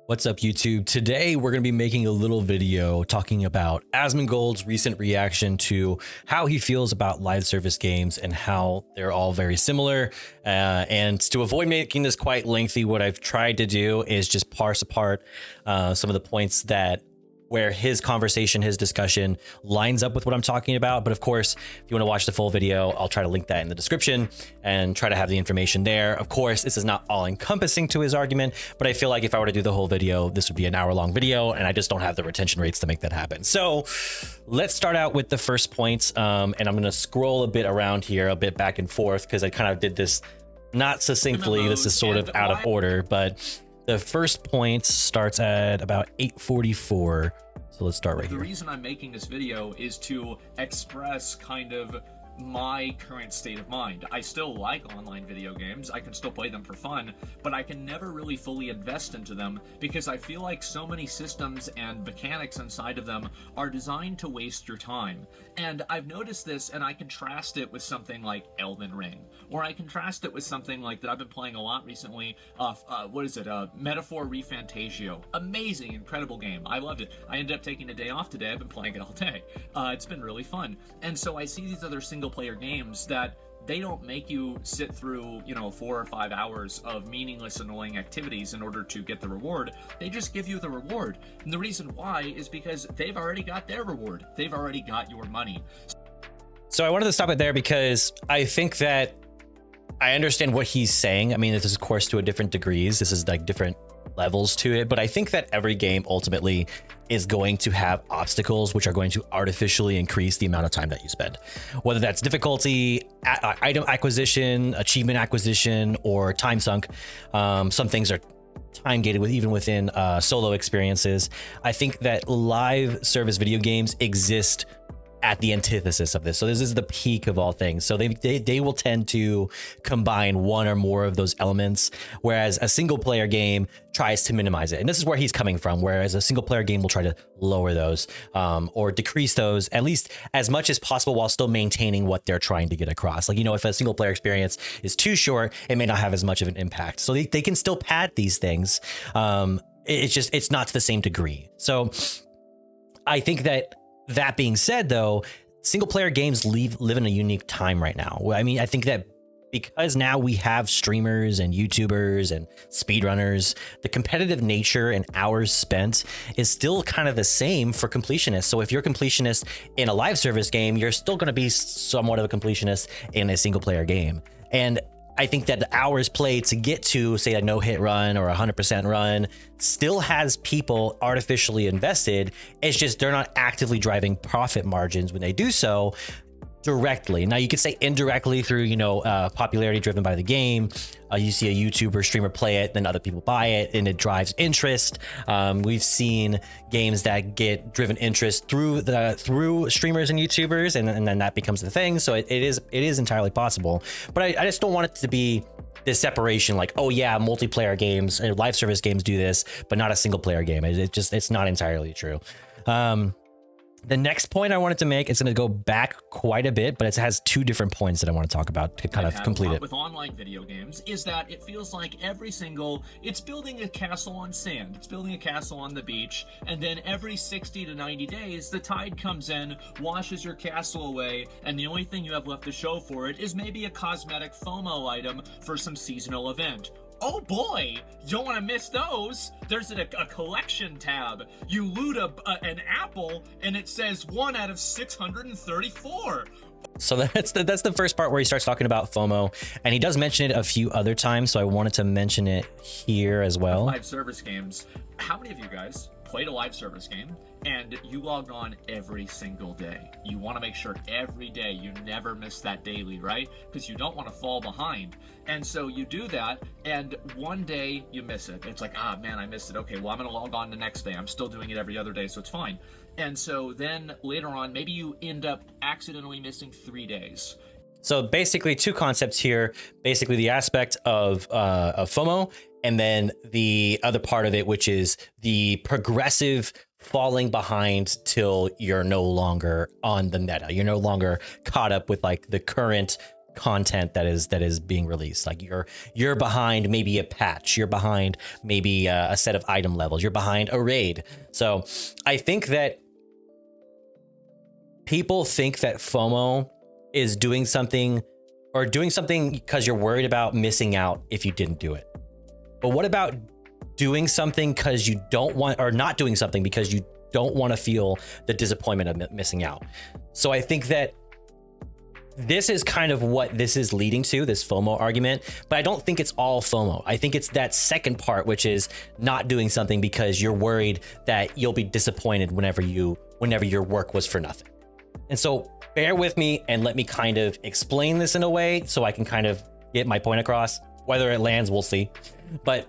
What's up, YouTube? Today we're going to be making a little video talking about Asmongold's recent reaction to how he feels about live service games and how they're all very similar. And to avoid making this quite lengthy, what I've tried to do is just parse apart some of the points that where his conversation, his discussion lines up with what I'm talking about. But of course, if you want to watch the full video, I'll try to link that in the description and try to have the information there. Of course, this is not all encompassing to his argument, but I feel like if I were to do the whole video, this would be an hour-long video, and I just don't have the retention rates to make that happen. So let's start out with the first points. And I'm going to scroll a bit around here, a bit back and forth, because I kind of did this not succinctly. MMOs, this is sort of out of order, but the first point starts at about 8:44. So let's start right here. The reason I'm making this video is to express kind of my current state of mind. I still like online video games. I can still play them for fun, but I can never really fully invest into them because I feel like so many systems and mechanics inside of them are designed to waste your time. And I've noticed this, and I contrast it with something like Elden Ring, or I contrast it with something like that I've been playing a lot recently. Metaphor ReFantasio. Amazing, incredible game. I loved it. I ended up taking a day off today. I've been playing it all day. It's been really fun. And so I see these other single-player games that they don't make you sit through, 4 or 5 hours of meaningless, annoying activities in order to get the reward. They just give you the reward. And the reason why is because they've already got their reward. They've already got your money. So I wanted to stop it there because I think that I understand what he's saying. I mean, this is, of course, to a different degrees. This is like different levels to it, but I think that every game ultimately is going to have obstacles which are going to artificially increase the amount of time that you spend, whether that's difficulty, item acquisition, achievement acquisition, or time sunk. Some things are time gated with even within solo experiences. I think that live service video games exist at the antithesis of this. So this is the peak of all things. So they will tend to combine one or more of those elements, whereas a single player game tries to minimize it. And this is where he's coming from, whereas a single player game will try to lower those or decrease those at least as much as possible while still maintaining what they're trying to get across. Like, if a single player experience is too short, it may not have as much of an impact. So they can still pad these things. It's not to the same degree. So I think that being said, though, single player games live in a unique time right now. I mean, I think that because now we have streamers and YouTubers and speedrunners, the competitive nature and hours spent is still kind of the same for completionists. So if you're a completionist in a live service game, you're still going to be somewhat of a completionist in a single player game. And I think that the hours played to get to, say, a no-hit run or a 100% run still has people artificially invested. It's just they're not actively driving profit margins when they do so directly. Now, you could say indirectly through, popularity driven by the game. You see a YouTuber streamer play it, then other people buy it, and it drives interest. We've seen games that get driven interest through streamers and YouTubers, and then that becomes the thing. So it is entirely possible. But I just don't want it to be this separation, like, oh yeah, multiplayer games and live service games do this, but not a single player game. It's not entirely true. The next point I wanted to make, it's going to go back quite a bit, but it has two different points that I want to talk about to kind of complete it. With online video games is that it feels like it's building a castle on sand, it's building a castle on the beach, and then every 60 to 90 days, the tide comes in, washes your castle away, and the only thing you have left to show for it is maybe a cosmetic FOMO item for some seasonal event. Oh boy, you don't want to miss those. There's a collection tab. You loot an apple and it says 1 out of 634. So that's the first part where he starts talking about FOMO, and he does mention it a few other times, so I wanted to mention it here as well. Live service games. How many of you guys played a live service game and you logged on every single day? You want to make sure every day you never miss that daily, right? Because you don't want to fall behind. And so you do that, and one day you miss it. It's like, ah, man, I missed it. Okay, well, I'm going to log on the next day. I'm still doing it every other day, so it's fine. And so then later on, maybe you end up accidentally missing 3 days. So basically two concepts here, basically the aspect of FOMO, and then the other part of it, which is the progressive falling behind till you're no longer on the meta. You're no longer caught up with like the current content that is being released. Like you're behind maybe a patch, you're behind maybe a set of item levels, you're behind a raid. So I think that people think that FOMO is doing something because you're worried about missing out if you didn't do it. But what about doing something because you don't want, or not doing something because you don't want to feel the disappointment of missing out? So I think that this is kind of what this is leading to, this FOMO argument, but I don't think it's all FOMO. I think it's that second part, which is not doing something because you're worried that you'll be disappointed whenever your work was for nothing. And so bear with me and let me kind of explain this in a way so I can kind of get my point across. Whether it lands, we'll see. But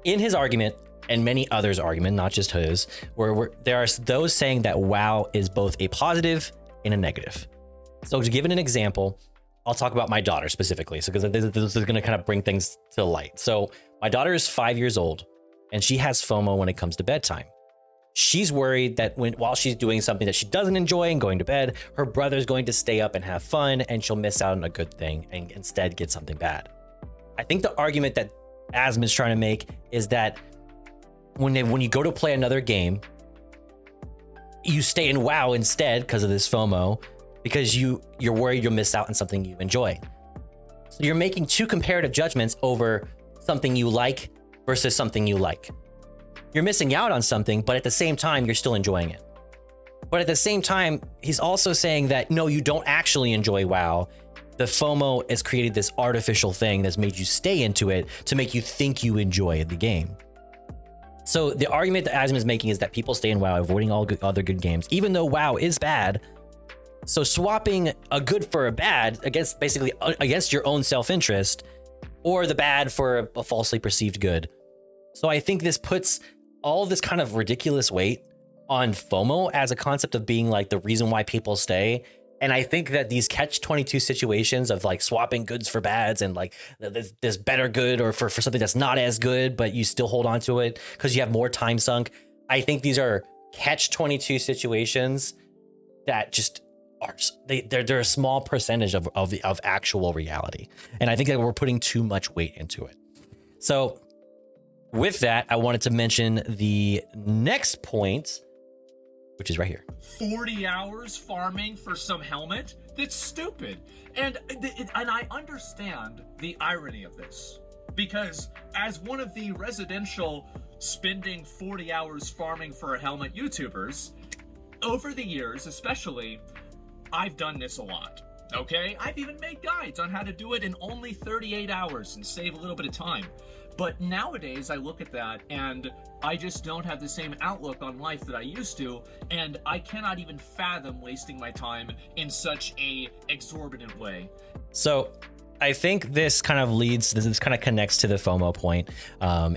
in his argument, and many others' argument, not just his, where there are those saying that WoW is both a positive and a negative. So to give it an example, I'll talk about my daughter specifically, so because this is going to kind of bring things to light. So my daughter is 5 years old, and she has FOMO when it comes to bedtime. She's worried that while she's doing something that she doesn't enjoy and going to bed, her brother's going to stay up and have fun, and she'll miss out on a good thing and instead get something bad. I think the argument that Asm is trying to make is that when you go to play another game, you stay in WoW instead because of this FOMO, because you're worried you'll miss out on something you enjoy. So you're making two comparative judgments over something you like versus something you like. You're missing out on something, but at the same time, you're still enjoying it. But at the same time, he's also saying that, no, you don't actually enjoy WoW. The FOMO has created this artificial thing that's made you stay into it to make you think you enjoy the game. So the argument that Asm is making is that people stay in WoW, avoiding all other good games, even though WoW is bad. So swapping a good for a bad against your own self-interest, or the bad for a falsely perceived good. So I think this puts all this kind of ridiculous weight on FOMO as a concept of being like the reason why people stay. And I think that these catch-22 situations of like swapping goods for bads and like this better good or for something that's not as good, but you still hold on to it because you have more time sunk. I think these are catch-22 situations that just are, they're a small percentage of actual reality. And I think that we're putting too much weight into it. So with that, I wanted to mention the next point, which is right here. 40 hours farming for some helmet? That's stupid. And I understand the irony of this, because as one of the residential spending 40 hours farming for a helmet YouTubers, over the years especially, I've done this a lot. Okay? I've even made guides on how to do it in only 38 hours and save a little bit of time. But nowadays I look at that and I just don't have the same outlook on life that I used to, and I cannot even fathom wasting my time in such a exorbitant way. So I think this kind of connects to the FOMO point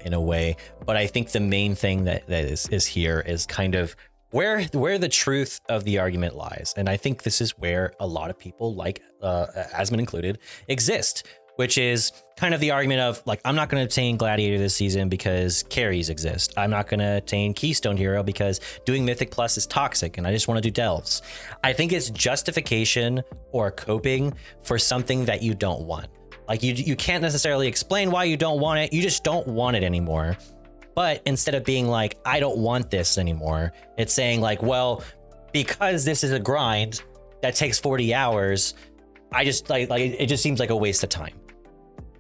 in a way, but I think the main thing that is here is kind of where the truth of the argument lies. And I think this is where a lot of people, like Asmon included, exist, which is kind of the argument of like, I'm not going to obtain Gladiator this season because carries exist. I'm not going to obtain Keystone Hero because doing Mythic Plus is toxic and I just want to do Delves. I think it's justification or coping for something that you don't want. Like you can't necessarily explain why you don't want it. You just don't want it anymore. But instead of being like, I don't want this anymore, it's saying like, well, because this is a grind that takes 40 hours, I just like it just seems like a waste of time.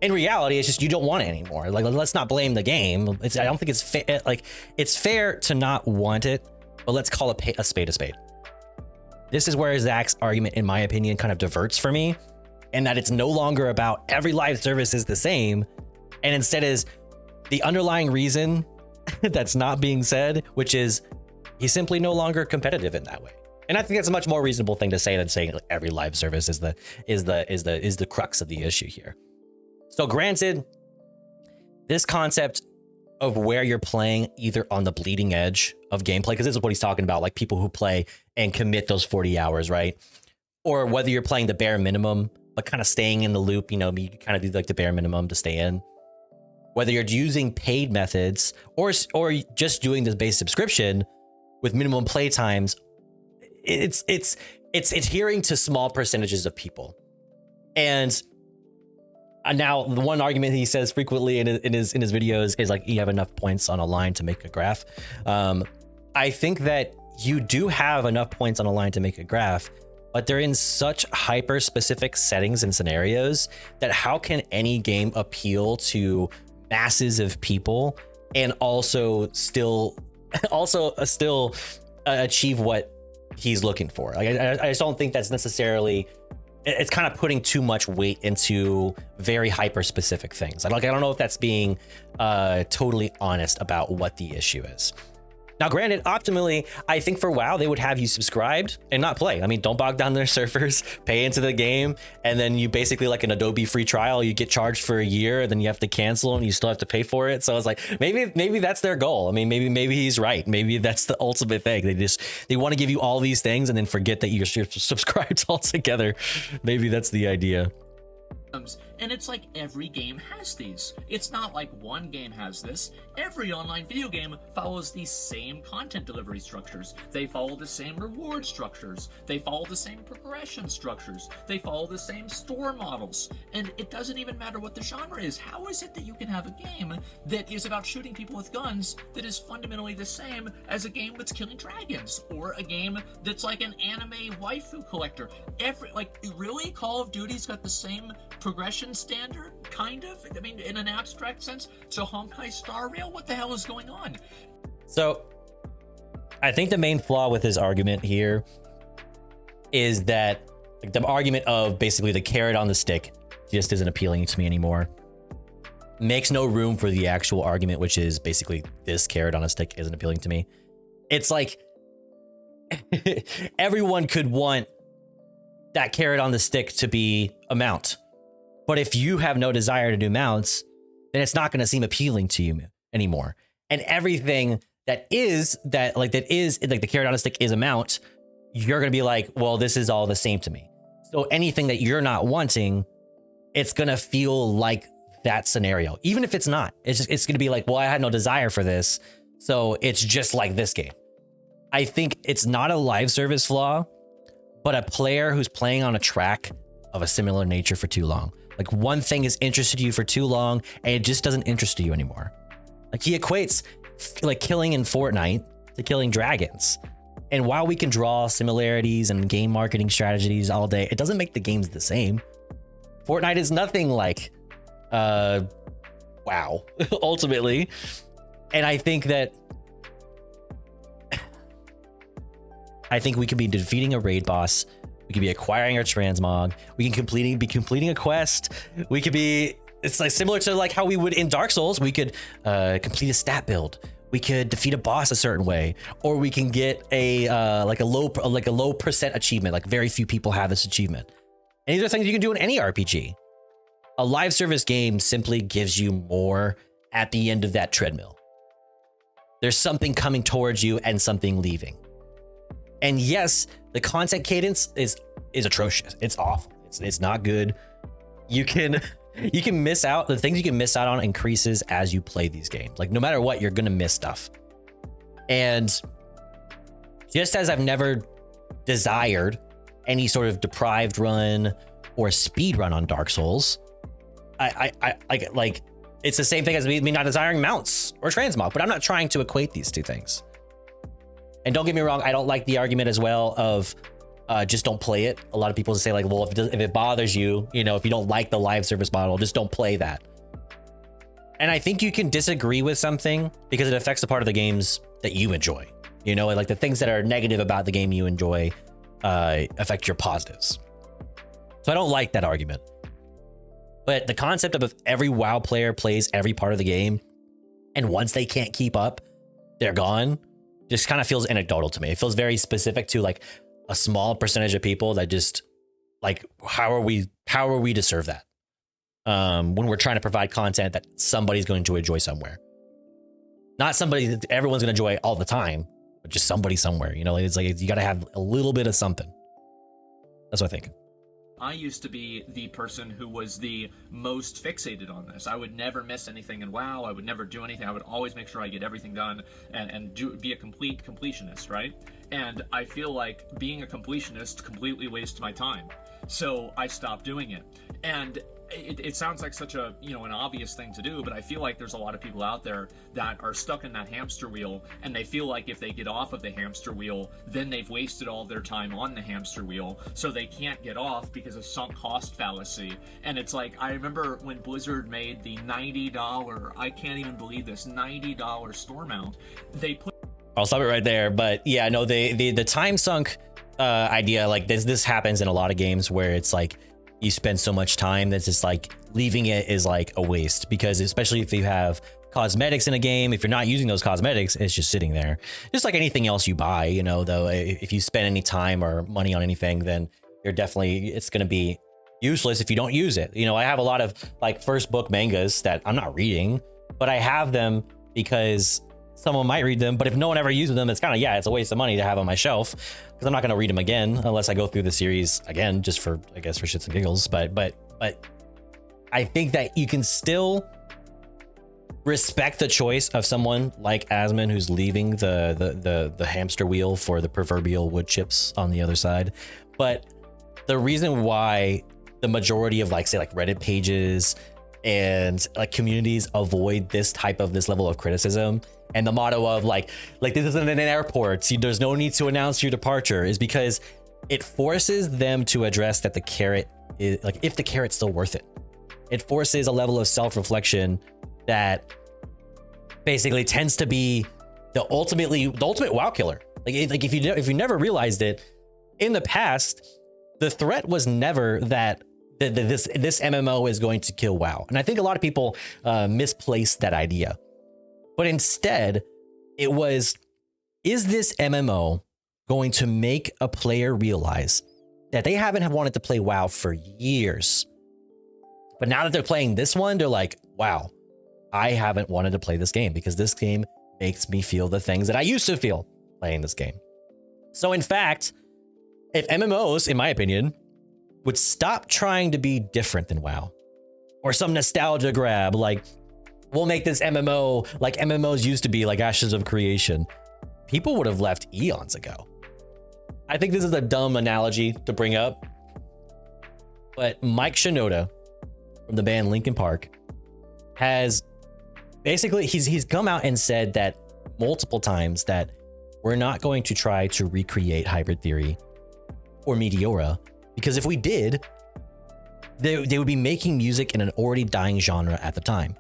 In reality, it's just you don't want it anymore. Like, let's not blame the game. I don't think it's fair. Like, it's fair to not want it, but let's call a spade a spade. This is where Zach's argument, in my opinion, kind of diverts for me, and that it's no longer about every live service is the same, and instead is the underlying reason that's not being said, which is he's simply no longer competitive in that way. And I think that's a much more reasonable thing to say than saying like every live service is the crux of the issue here. So granted, this concept of where you're playing either on the bleeding edge of gameplay, because this is what he's talking about, like people who play and commit those 40 hours, right? Or whether you're playing the bare minimum, but kind of staying in the loop, you kind of do like the bare minimum to stay in. Whether you're using paid methods or just doing the base subscription with minimum play times, it's adhering to small percentages of people. And now the one argument he says frequently in his videos is like, you have enough points on a line to make a graph. I think that you do have enough points on a line to make a graph, but they're in such hyper specific settings and scenarios that how can any game appeal to masses of people and also still achieve what he's looking for? Like, I just don't think that's necessarily. It's kind of putting too much weight into very hyper specific things. Like, I don't know if that's being totally honest about what the issue is. Now, granted, optimally, I think for WoW, they would have you subscribed and not play. I mean, don't bog down their servers, pay into the game, and then you basically, like an Adobe free trial, you get charged for a year, and then you have to cancel and you still have to pay for it. So it's like, maybe that's their goal. I mean, maybe he's right. Maybe that's the ultimate thing. They want to give you all these things and then forget that you're subscribed altogether. Maybe that's the idea. And it's like every game has these. It's not like one game has this. Every online video game follows these same content delivery structures. They follow the same reward structures. They follow the same progression structures. They follow the same store models. And it doesn't even matter what the genre is. How is it that you can have a game that is about shooting people with guns that is fundamentally the same as a game that's killing dragons? Or a game that's like an anime waifu collector? Really? Call of Duty's got the same progression standard, kind of? I mean, in an abstract sense, to Honkai Star Rail? What the hell is going on? So, I think the main flaw with his argument here is that like, the argument of basically the carrot on the stick just isn't appealing to me anymore. Makes no room for the actual argument, which is basically this carrot on a stick isn't appealing to me. It's like everyone could want that carrot on the stick to be a mount. But if you have no desire to do mounts, then it's not going to seem appealing to you anymore. And everything that is like the carrot on a stick is a mount, you're going to be like, well, this is all the same to me. So anything that you're not wanting, it's going to feel like that scenario. Even if it's not, it's going to be like, well, I had no desire for this. So it's just like this game. I think it's not a live service flaw, but a player who's playing on a track of a similar nature for too long. Like one thing has interested you for too long and it just doesn't interest you anymore. Like he equates like killing in Fortnite to killing dragons. And while we can draw similarities and game marketing strategies all day, it doesn't make the games the same. Fortnite is nothing like WoW, ultimately. And I think we could be defeating a raid boss. We could be acquiring our transmog. We can be completing a quest. We could be, it's like similar to like how we would in Dark Souls. We could complete a stat build. We could defeat a boss a certain way, or we can get a low percent achievement. Like very few people have this achievement. And these are things you can do in any RPG. A live service game simply gives you more at the end of that treadmill. There's something coming towards you and something leaving. And yes, the content cadence is atrocious. It's awful. It's not good. You can miss out. The things you can miss out on increases as you play these games. Like no matter what, you're gonna miss stuff. And just as I've never desired any sort of deprived run or speed run on Dark Souls, I like it's the same thing as me not desiring mounts or transmog, but I'm not trying to equate these two things. And don't get me wrong, I don't like the argument as well of just don't play it. A lot of people say like, well, if it bothers you, if you don't like the live service model, just don't play that. And I think you can disagree with something because it affects the part of the games that you enjoy. Like the things that are negative about the game you enjoy affect your positives. So I don't like that argument. But the concept of every WoW player plays every part of the game, and once they can't keep up, they're gone, just kind of feels anecdotal to me. It feels very specific to like a small percentage of people that just like, how are we to serve that? When we're trying to provide content that somebody's going to enjoy somewhere. Not somebody that everyone's going to enjoy all the time, but just somebody somewhere, it's like, you got to have a little bit of something. That's what I think. I used to be the person who was the most fixated on this. I would never miss anything in WoW. I would never do anything. I would always make sure I get everything done and be a complete completionist, right? And I feel like being a completionist completely wastes my time. So I stopped doing it. And it sounds like such a, an obvious thing to do, but I feel like there's a lot of people out there that are stuck in that hamster wheel, and they feel like if they get off of the hamster wheel, then they've wasted all their time on the hamster wheel, so they can't get off because of sunk cost fallacy. And it's like, I remember when Blizzard made the $90, I can't even believe this, $90 store mount, they put... I'll stop it right there. But yeah, no, the time sunk idea, like this happens in a lot of games where it's like, you spend so much time that's just like leaving it is like a waste, because especially if you have cosmetics in a game, if you're not using those cosmetics, it's just sitting there. Just like anything else you buy, though, if you spend any time or money on anything, then it's going to be useless if you don't use it. I have a lot of like first book mangas that I'm not reading, but I have them because someone might read them. But if no one ever uses them, it's kind of, it's a waste of money to have on my shelf, because I'm not going to read them again unless I go through the series again, just for, I guess, for shits and giggles. But I think that you can still respect the choice of someone like Asmon, who's leaving the hamster wheel for the proverbial wood chips on the other side. But the reason why the majority of say Reddit pages and like communities avoid this level of criticism, and the motto of like this isn't an airport, there's no need to announce your departure, is because it forces them to address that the carrot is like, if the carrot's still worth it. It forces a level of self-reflection that basically tends to be the ultimate WoW killer. Like if you never realized it in the past, the threat was never that this MMO is going to kill WoW. And I think a lot of people misplace that idea. But instead, it was, is this MMO going to make a player realize that they haven't wanted to play WoW for years, but now that they're playing this one, they're like, wow, I haven't wanted to play this game because this game makes me feel the things that I used to feel playing this game. So in fact, if MMOs, in my opinion, would stop trying to be different than WoW, or some nostalgia grab, like, we'll make this MMO like MMOs used to be, like Ashes of Creation, people would have left eons ago. I think this is a dumb analogy to bring up, but Mike Shinoda from the band Linkin Park has basically, he's come out and said that multiple times that we're not going to try to recreate Hybrid Theory or Meteora, because if we did, they would be making music in an already dying genre at the time.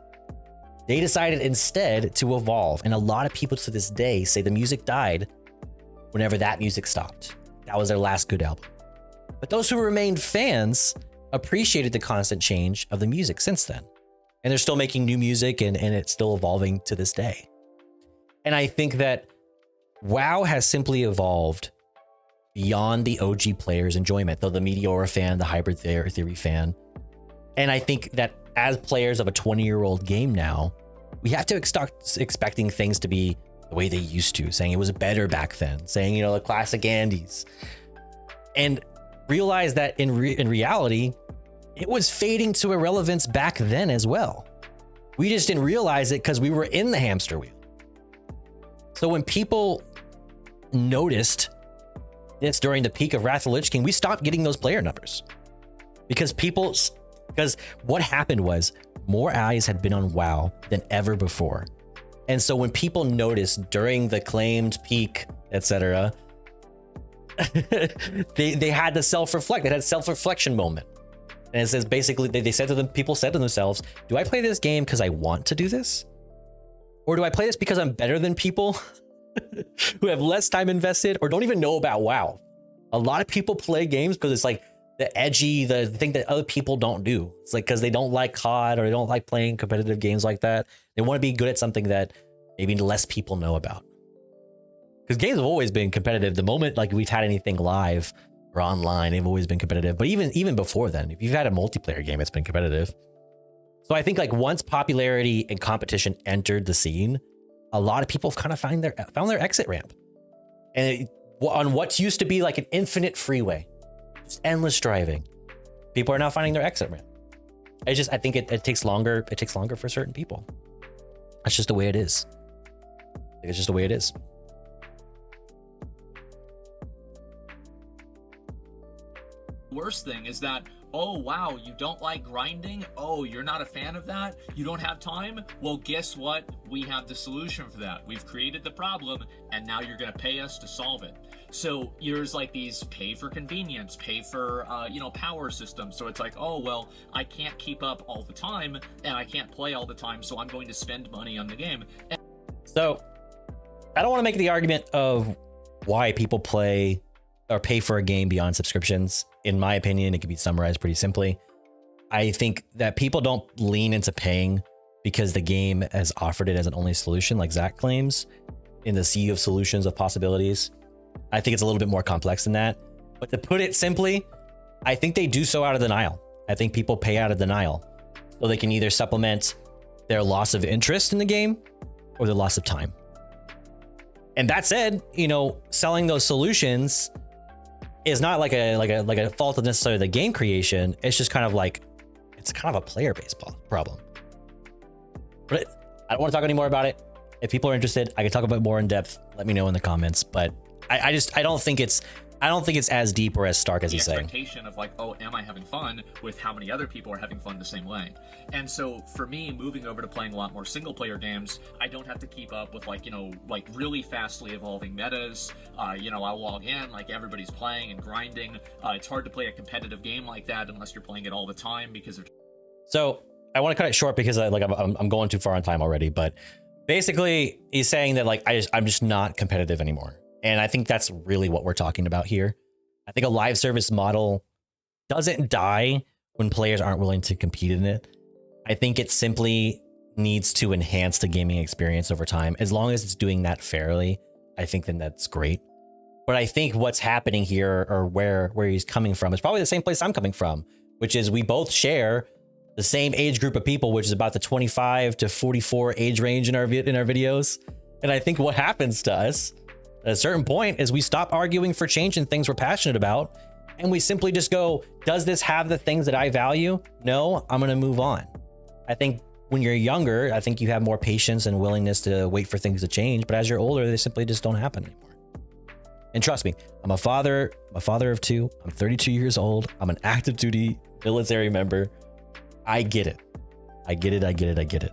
They decided instead to evolve, and a lot of people to this day say the music died whenever that music stopped. That was their last good album. But those who remained fans appreciated the constant change of the music since then. And they're still making new music, and it's still evolving to this day. And I think that WoW has simply evolved beyond the OG player's enjoyment, though the Meteora fan, the Hybrid Theory fan. And I think that as players of a 20-year-old game now, we have to start expecting things to be the way they used to, saying it was better back then, saying, the classic Andes, and realize that in reality, it was fading to irrelevance back then as well. We just didn't realize it because we were in the hamster wheel. So when people noticed this during the peak of Wrath of the Lich King, we stopped getting those player numbers because what happened was more eyes had been on WoW than ever before. And so when people noticed during the claimed peak, etc., they had to self-reflect. They had a self-reflection moment. And it says basically, people said to themselves, do I play this game because I want to do this? Or do I play this because I'm better than people who have less time invested or don't even know about WoW? A lot of people play games because it's like the thing that other people don't do. It's like because they don't like COD or they don't like playing competitive games like that. They want to be good at something that maybe less people know about. Because games have always been competitive. The moment like we've had anything live or online, they've always been competitive. But even before then, if you've had a multiplayer game, it's been competitive. So I think like once popularity and competition entered the scene, a lot of people have kind of found their exit ramp. And on what used to be like an infinite freeway, just endless driving, people are now finding their exit ramp. It's just, I think it takes longer. It takes longer for certain people. That's just the way it is. It's just the way it is. Worst thing is that, oh wow, you don't like grinding? Oh, you're not a fan of that? You don't have time? Well, guess what? We have the solution for that. We've created the problem, and now you're gonna pay us to solve it. So there's like these pay for convenience, pay for, power systems. So it's like, oh, well, I can't keep up all the time, and I can't play all the time, so I'm going to spend money on the game. So I don't want to make the argument of why people play or pay for a game beyond subscriptions. In my opinion, it can be summarized pretty simply. I think that people don't lean into paying because the game has offered it as an only solution, like Zach claims, in the sea of solutions of possibilities. I think it's a little bit more complex than that. But to put it simply, I think they do so out of denial. I think people pay out of denial so they can either supplement their loss of interest in the game or their loss of time. And that said, selling those solutions is not like a fault of necessarily the game creation. It's just kind of like, it's kind of a player-based problem. But I don't want to talk any more about it. If people are interested, I can talk about it more in depth. Let me know in the comments. But I don't think it's as deep or as stark as he's saying. The expectation of like, oh, am I having fun with how many other people are having fun the same way? And so for me, moving over to playing a lot more single player games, I don't have to keep up with like really fastly evolving metas. I'll log in, like everybody's playing and grinding. It's hard to play a competitive game like that unless you're playing it all the time because of... So I want to cut it short because I'm going too far on time already, but basically he's saying that like, I'm just not competitive anymore. And I think that's really what we're talking about here. I think a live service model doesn't die when players aren't willing to compete in it. I think it simply needs to enhance the gaming experience over time. As long as it's doing that fairly, I think then that's great. But I think what's happening here, or where he's coming from, is probably the same place I'm coming from, which is we both share the same age group of people, which is about the 25 to 44 age range in our videos. And I think what happens to us at a certain point is we stop arguing for change and things we're passionate about, and we simply just go, does this have the things that I value? No, I'm going to move on. I think when you're younger, I think you have more patience and willingness to wait for things to change, but as you're older, they simply just don't happen anymore. And trust me, I'm a father of two. I'm 32 years old. I'm an active duty military member. I get it. I get it.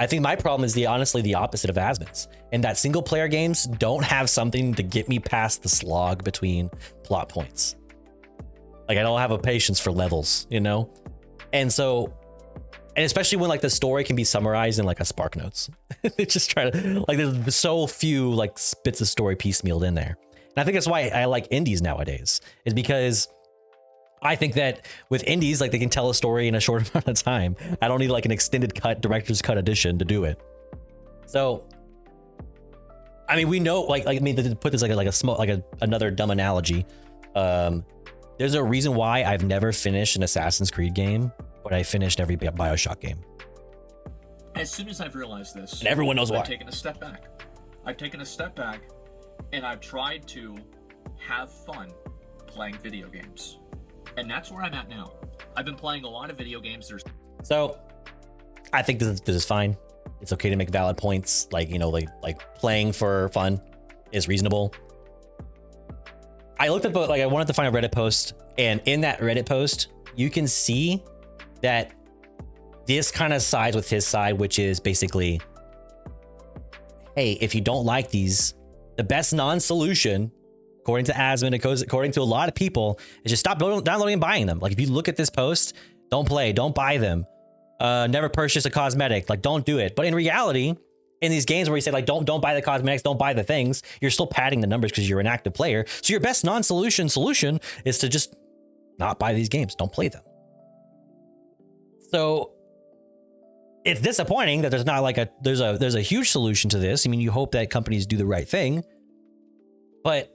I think my problem is honestly the opposite of Asmon's, and that single player games don't have something to get me past the slog between plot points. Like I don't have a patience for levels, And so, and especially when like the story can be summarized in like a Spark Notes. They just try to, like, there's so few like bits of story piecemealed in there. And I think that's why I like indies nowadays, is because I think that with indies, like they can tell a story in a short amount of time. I don't need like an extended cut, director's cut edition to do it. So, I mean, we know, to put this another dumb analogy. There's a reason why I've never finished an Assassin's Creed game, but I finished every BioShock game. As soon as I've realized this, and everyone knows why. I've taken a step back, and I've tried to have fun playing video games. And that's where I'm at now. I've been playing a lot of video games. So I think this is fine. It's okay to make valid points. Like playing for fun is reasonable. I looked at I wanted to find a Reddit post, and in that Reddit post, you can see that this kind of sides with his side, which is basically, hey, if you don't like these, the best non-solution, according to Asmon, according to a lot of people, is just stop downloading and buying them. Like if you look at this post, don't buy them. Never purchase a cosmetic. Like don't do it. But in reality, in these games where you say like don't buy the cosmetics, don't buy the things, you're still padding the numbers because you're an active player. So your best non-solution is to just not buy these games. Don't play them. So it's disappointing that there's not like there's a huge solution to this. I mean, you hope that companies do the right thing, but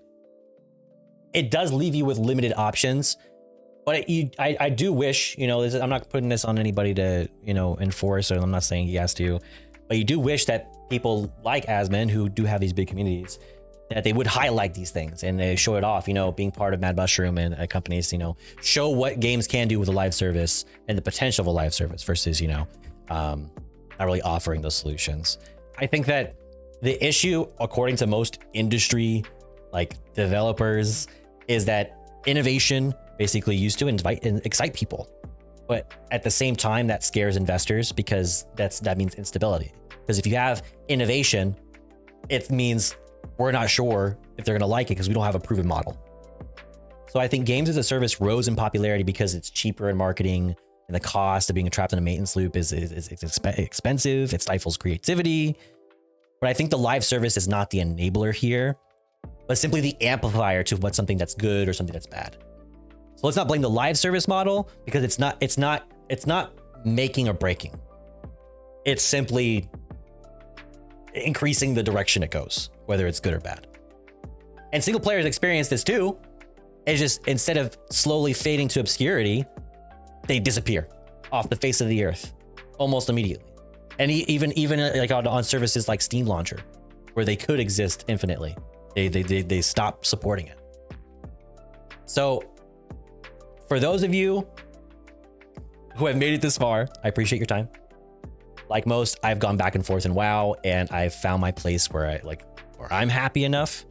it does leave you with limited options. But I do wish, I'm not putting this on anybody to, enforce, or I'm not saying he has to, but you do wish that people like Asmon, who do have these big communities, that they would highlight these things and they show it off, you know, being part of Mad Mushroom and companies, you know, show what games can do with a live service and the potential of a live service versus, you know, not really offering those solutions. I think that the issue, according to most industry like developers, is that innovation basically used to invite and excite people. But at the same time, that scares investors because that means instability. Because if you have innovation, it means we're not sure if they're going to like it because we don't have a proven model. So I think games as a service rose in popularity because it's cheaper in marketing and the cost of being trapped in a maintenance loop is expensive. It stifles creativity. But I think the live service is not the enabler here, but simply the amplifier to what's something that's good or something that's bad. So let's not blame the live service model because it's not making or breaking. It's simply increasing the direction it goes, whether it's good or bad. And single players experience this too. It's just instead of slowly fading to obscurity, they disappear off the face of the earth almost immediately. And even like on services like Steam Launcher, where they could exist infinitely, they stop supporting it. So for those of you who have made it this far, I appreciate your time. Like most, I've gone back and forth in WoW, and I've found my place where I'm happy enough,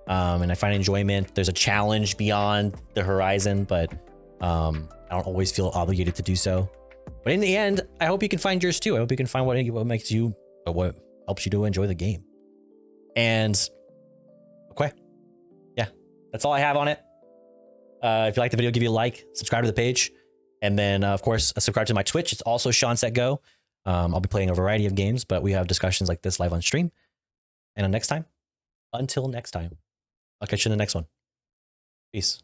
and I find enjoyment. There's a challenge beyond the horizon, but I don't always feel obligated to do so. But in the end, I hope you can find yours too. I hope you can find what makes you, what helps you to enjoy the game. And okay, yeah, that's all I have on it. If you like the video, give you a like, subscribe to the page, and then of course subscribe to my Twitch. It's also ShawnSetGO. I'll be playing a variety of games, but we have discussions like this live on stream. And until next time, I'll catch you in the next one. Peace.